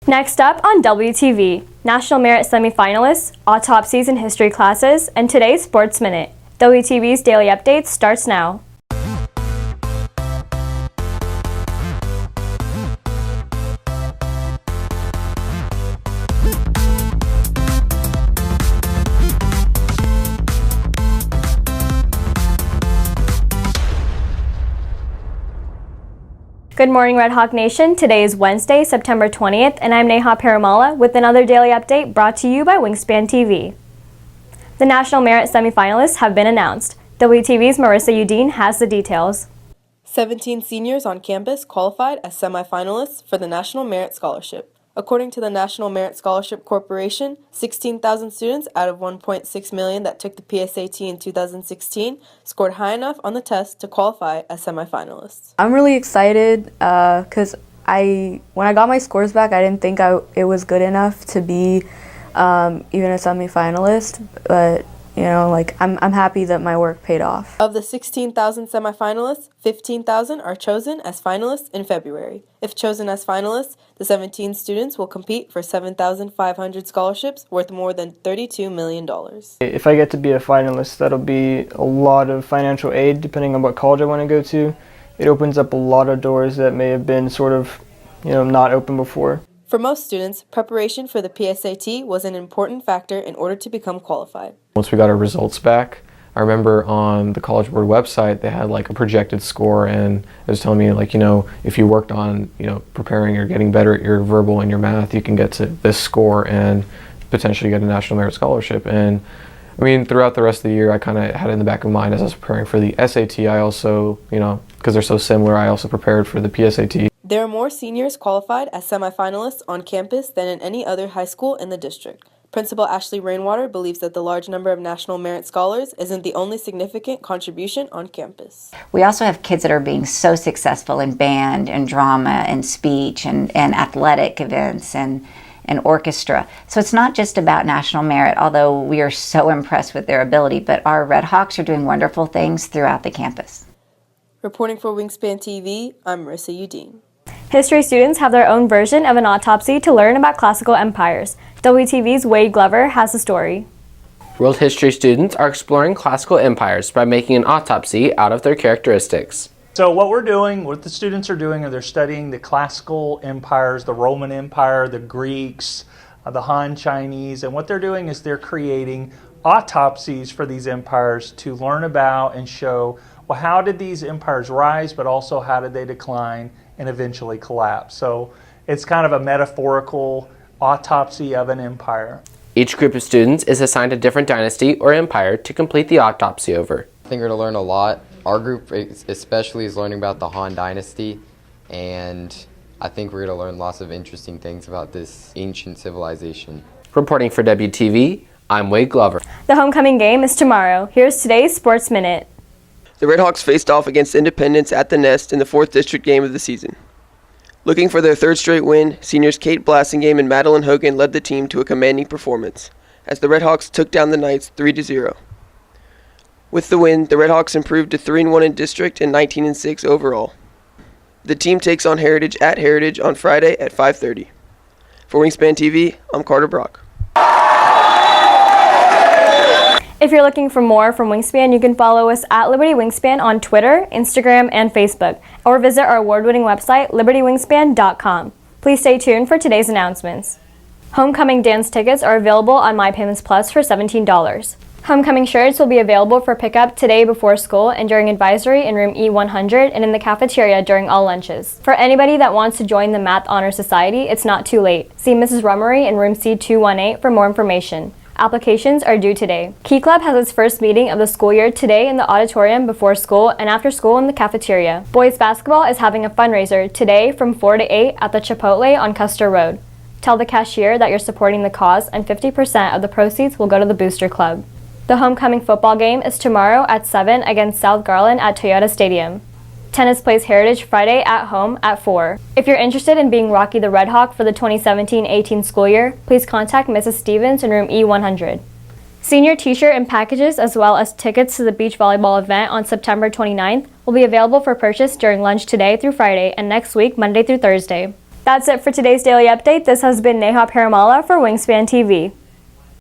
Next up on WTV, National Merit semifinalists, autopsies and history classes, and today's Sports Minute. WTV's Daily Updates starts now. Good morning, Red Hawk Nation. Today is Wednesday, September 20th, and I'm Neha Perumalla with another daily update brought to you by Wingspan TV. The National Merit semifinalists have been announced. WTV's Marissa Udine has the details. 17 seniors on campus qualified as semifinalists for the National Merit Scholarship. According to the National Merit Scholarship Corporation, 16,000 students out of 1.6 million that took the PSAT in 2016 scored high enough on the test to qualify as semifinalists. I'm really excited because when I got my scores back, I didn't think it was good enough to be even a semifinalist, but I'm happy that my work paid off. Of the 16,000 semifinalists, 15,000 are chosen as finalists in February. If chosen as finalists, the 17 students will compete for 7,500 scholarships worth more than $32 million. If I get to be a finalist, that'll be a lot of financial aid depending on what college I want to go to. It opens up a lot of doors that may have been sort of, not open before. For most students, preparation for the PSAT was an important factor in order to become qualified. Once we got our results back, I remember on the College Board website they had like a projected score, and it was telling me if you worked on preparing or getting better at your verbal and your math, you can get to this score and potentially get a National Merit Scholarship. And I mean, throughout the rest of the year, I kind of had it in the back of my mind as I was preparing for the SAT. I also, because they're so similar, I also prepared for the PSAT. There are more seniors qualified as semifinalists on campus than in any other high school in the district. Principal Ashley Rainwater believes that the large number of National Merit Scholars isn't the only significant contribution on campus. We also have kids that are being so successful in band and drama and speech and athletic events and orchestra. So it's not just about National Merit, although we are so impressed with their ability, but our Red Hawks are doing wonderful things throughout the campus. Reporting for Wingspan TV, I'm Marissa Udine. History students have their own version of an autopsy to learn about classical empires. WTV's Wade Glover has the story. World history students are exploring classical empires by making an autopsy out of their characteristics. So what the students are doing, they're studying the classical empires, the Roman Empire, the Greeks, the Han Chinese, and what they're doing is they're creating autopsies for these empires to learn about and show, well, how did these empires rise, but also how did they decline and eventually collapse. So it's kind of a metaphorical autopsy of an empire. Each group of students is assigned a different dynasty or empire to complete the autopsy over. I think we're going to learn a lot. Our group especially is learning about the Han Dynasty, and I think we're going to learn lots of interesting things about this ancient civilization. Reporting for WTV, I'm Wade Glover. The homecoming game is tomorrow. Here's today's Sports Minute. The Red Hawks faced off against Independence at the Nest in the 4th District game of the season. Looking for their third straight win, seniors Kate Blassingame and Madeline Hogan led the team to a commanding performance, as the Red Hawks took down the Knights 3-0. With the win, the Red Hawks improved to 3-1 in district and 19-6 overall. The team takes on Heritage at Heritage on Friday at 5:30. For Wingspan TV, I'm Carter Brock. If you're looking for more from Wingspan, you can follow us at Liberty Wingspan on Twitter, Instagram, and Facebook, or visit our award-winning website, libertywingspan.com. Please stay tuned for today's announcements. Homecoming dance tickets are available on MyPayments Plus for $17. Homecoming shirts will be available for pickup today before school and during advisory in room E100 and in the cafeteria during all lunches. For anybody that wants to join the Math Honor Society, it's not too late. See Mrs. Rummery in room C218 for more information. Applications are due today. Key Club has its first meeting of the school year today in the auditorium before school and after school in the cafeteria. Boys basketball is having a fundraiser today from 4 to 8 at the Chipotle on Custer Road. Tell the cashier that you're supporting the cause and 50% of the proceeds will go to the Booster Club. The homecoming football game is tomorrow at 7 against South Garland at Toyota Stadium. Tennis plays Heritage Friday at home at 4. If you're interested in being Rocky the Red Hawk for the 2017-18 school year, please contact Mrs. Stevens in room E100. Senior t-shirt and packages as well as tickets to the beach volleyball event on September 29th will be available for purchase during lunch today through Friday and next week Monday through Thursday. That's it for today's Daily Update. This has been Neha Perumalla for Wingspan TV.